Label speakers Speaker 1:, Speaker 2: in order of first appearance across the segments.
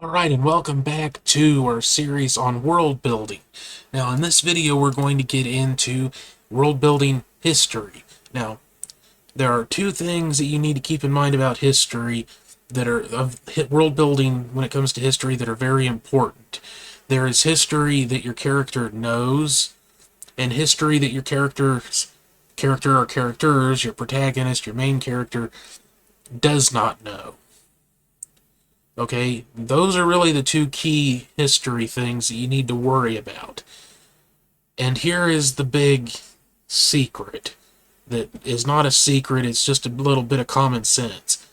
Speaker 1: Alright, and welcome back to our series on world building. Now, in this video, we're going to get into world building history. Now, there are two things that you need to keep in mind about history that are of world building when it comes to history that are very important. There is history that your character knows, and history that your character or characters, your protagonist, your main character, does not know. Okay, those are really the two key history things that you need to worry about. And here is the big secret that is not a secret, it's just a little bit of common sense.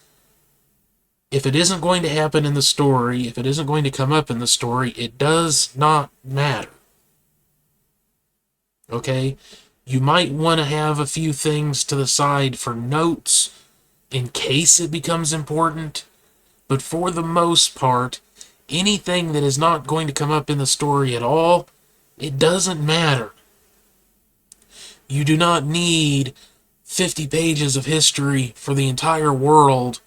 Speaker 1: If it isn't going to happen in the story, if it isn't going to come up in the story, it does not matter. Okay? You might want to have a few things to the side for notes in case it becomes important. But for the most part, anything that is not going to come up in the story at all, it doesn't matter. You do not need 50 pages of history for the entire world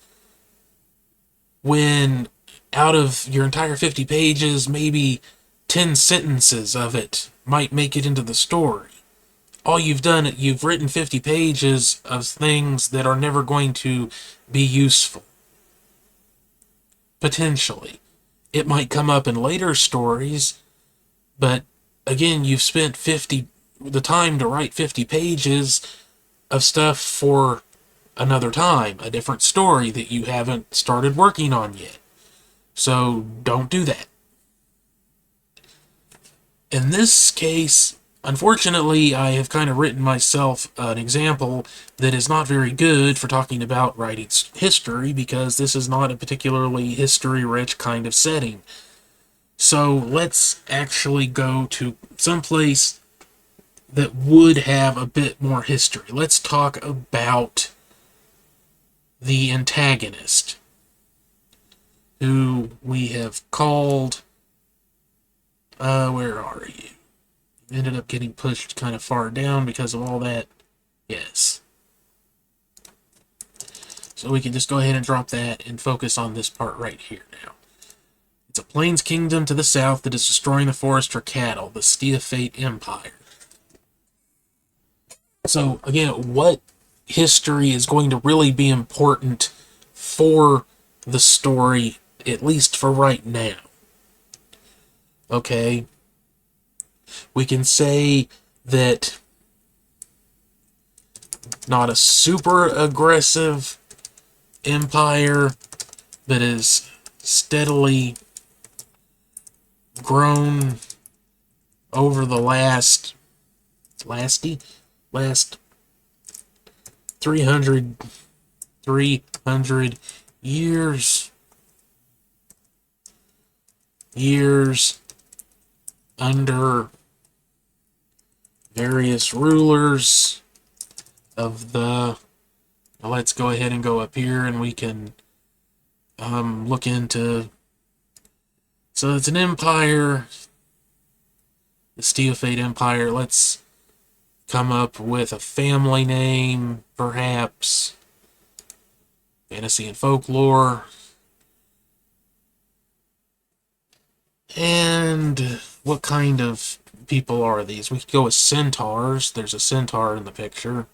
Speaker 1: when out of your entire 50 pages, maybe 10 sentences of it might make it into the story. All you've done, you've written 50 pages of things that are never going to be useful. Potentially. It might come up in later stories, but again, you've spent the time to write 50 pages of stuff for another time, a different story that you haven't started working on yet. So don't do that. In this case, unfortunately, I have kind of written myself an example that is not very good for talking about writing history because this is not a particularly history-rich kind of setting. So let's actually go to someplace that would have a bit more history. Let's talk about the antagonist, who we have called... where are you? Ended up getting pushed kind of far down because of all that. Yes. So we can just go ahead and drop that and focus on this part right here now. It's a Plains kingdom to the south that is destroying the forest for cattle, the Steophate Empire. So, again, what history is going to really be important for the story, at least for right now? Okay. We can say that not a super aggressive empire, but is steadily grown over the last 300 years under various rulers of the... Let's go ahead and go up here and we can look into... So it's an empire, the Steophate Empire. Let's come up with a family name, perhaps. Fantasy and folklore. And what kind of people are these? We could go with centaurs. There's a centaur in the picture.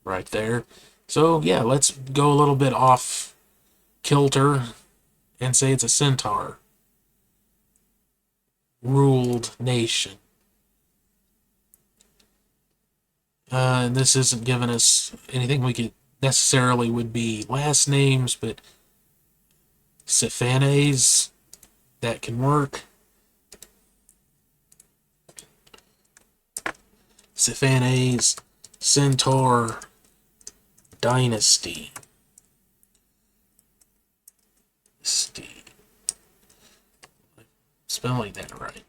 Speaker 1: Right there. So, yeah, let's go a little bit off kilter and say it's a centaur ruled nation. And this isn't giving us anything we could necessarily would be last names, but Siphanes, that can work. Siphanes, Centaur, Dynasty. Spelling that right.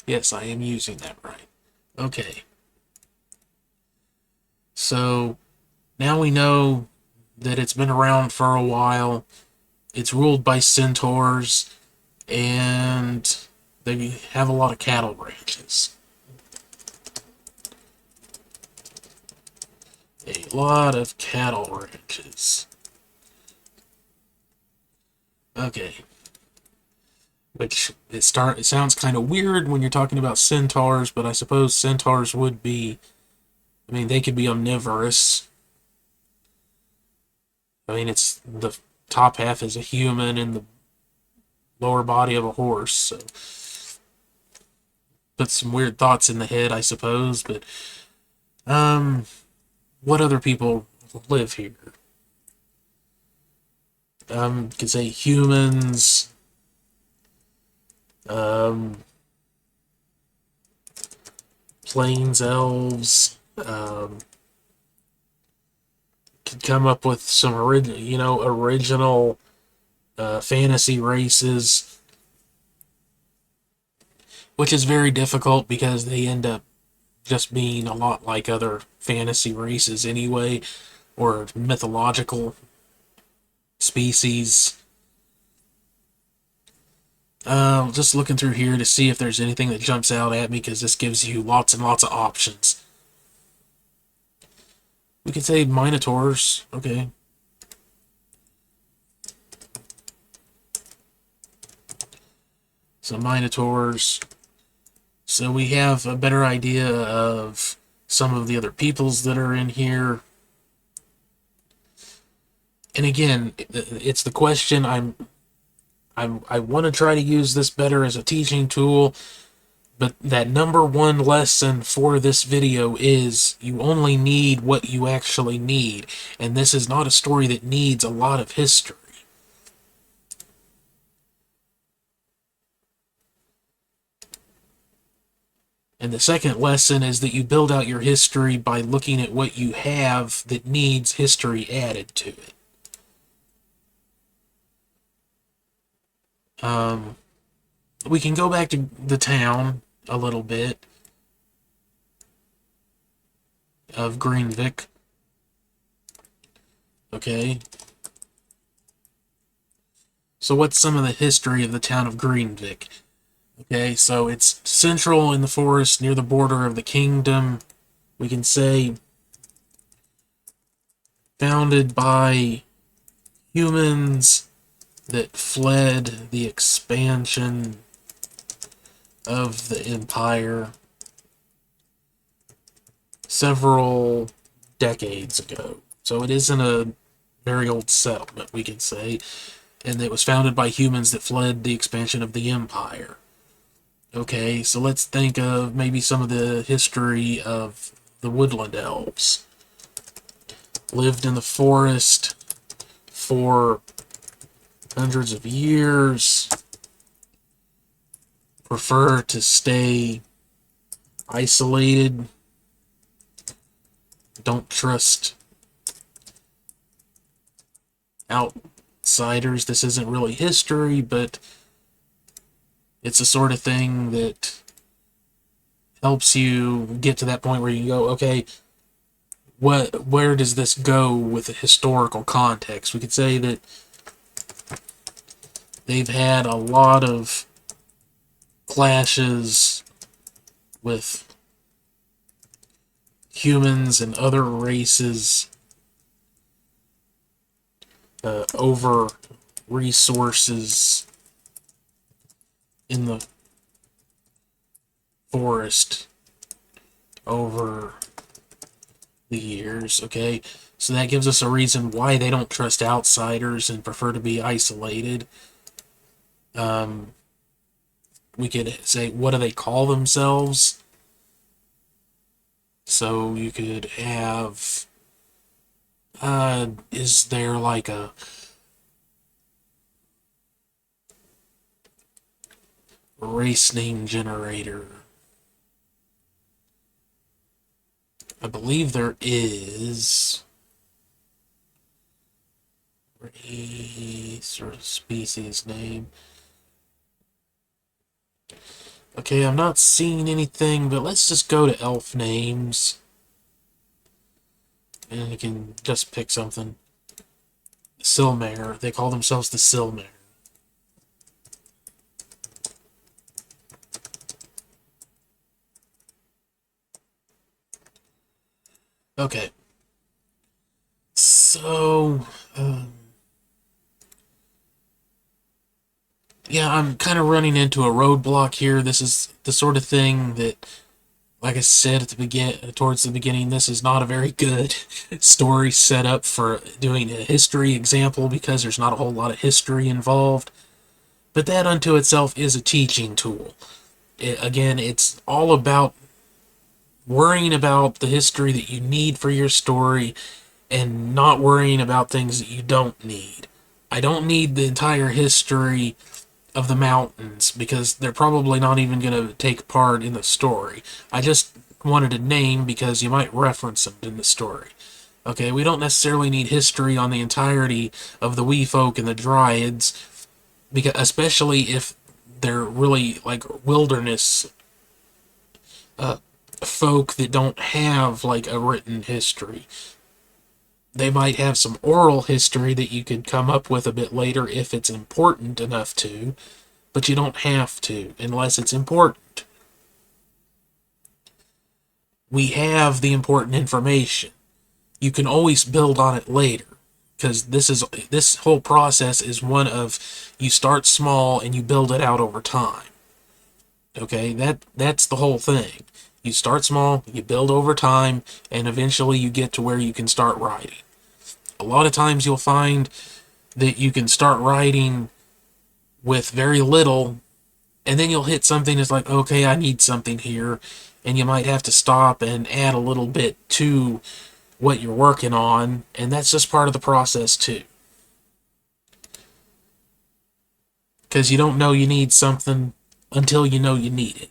Speaker 1: Yes, I am using that right. Okay. So, now we know that it's been around for a while. It's ruled by centaurs, and they have a lot of cattle ranches. A lot of cattle ranches. Okay. Which it sounds kind of weird when you're talking about centaurs, but I suppose centaurs would be, I mean, they could be omnivorous. I mean, it's the top half is a human and the lower body of a horse, so put some weird thoughts in the head, I suppose, but um what other people live here? Could say humans, um plains elves, could come up with some original fantasy races, which is very difficult because they end up just being a lot like other fantasy races anyway, or mythological species. Just looking through here to see if there's anything that jumps out at me, because this gives you lots and lots of options. We could say minotaurs. Okay. So minotaurs. So we have a better idea of some of the other peoples that are in here. And again, it's the question I want to try to use this better as a teaching tool, but that number one lesson for this video is you only need what you actually need, and this is not a story that needs a lot of history. And the second lesson is that you build out your history by looking at what you have that needs history added to it. We can go back to the town a little bit of Greenvik. Okay. So what's some of the history of the town of Greenvik? Okay, so it's central in the forest near the border of the kingdom. We can say founded by humans that fled the expansion of the empire several decades ago. So it isn't a very old settlement, we can say, and it was founded by humans that fled the expansion of the empire. Okay, so let's think of maybe some of the history of the woodland elves. Lived in the forest for hundreds of years. Prefer to stay isolated. Don't trust outsiders. This isn't really history, but it's the sort of thing that helps you get to that point where you go, okay, where does this go with the historical context? We could say that they've had a lot of clashes with humans and other races over resources in the forest over the years, okay? So that gives us a reason why they don't trust outsiders and prefer to be isolated. We could say, what do they call themselves? So you could have, is there like a race name generator? I believe there is. Race or species name. Okay, I'm not seeing anything, but let's just go to elf names. And you can just pick something. Silmare. They call themselves the Silmare. Okay. So, yeah, I'm kind of running into a roadblock here. This is the sort of thing that, like I said at the towards the beginning, this is not a very good story setup for doing a history example because there's not a whole lot of history involved. But that unto itself is a teaching tool. Again, it's all about worrying about the history that you need for your story and not worrying about things that you don't need. I don't need the entire history of the mountains because they're probably not even going to take part in the story. I just wanted a name because you might reference them in the story. Okay, we don't necessarily need history on the entirety of the Wee Folk and the Dryads, because especially if they're really like wilderness folk that don't have like a written history. They might have some oral history that you could come up with a bit later if it's important enough to, but you don't have to unless it's important. We have the important information. You can always build on it later because this whole process is one of you start small and you build it out over time. Okay, that's the whole thing. You start small, you build over time, and eventually you get to where you can start writing. A lot of times you'll find that you can start writing with very little, and then you'll hit something that's like, okay, I need something here, and you might have to stop and add a little bit to what you're working on, and that's just part of the process too. Because you don't know you need something until you know you need it.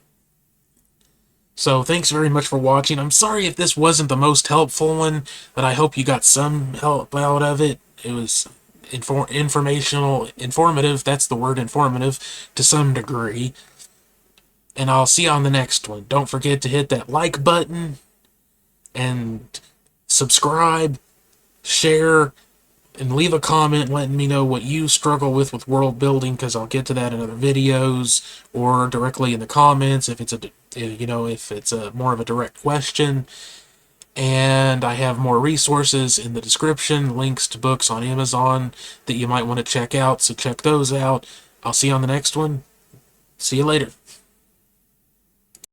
Speaker 1: So thanks very much for watching. I'm sorry if this wasn't the most helpful one, but I hope you got some help out of it. It was informative, that's the word, informative, to some degree. And I'll see you on the next one. Don't forget to hit that like button, and subscribe, share, and leave a comment letting me know what you struggle with world building, because I'll get to that in other videos or directly in the comments if it's a more of a direct question. And I have more resources in the description, links to books on Amazon that you might want to check out, so check those out. I'll see you on the next one. See you later.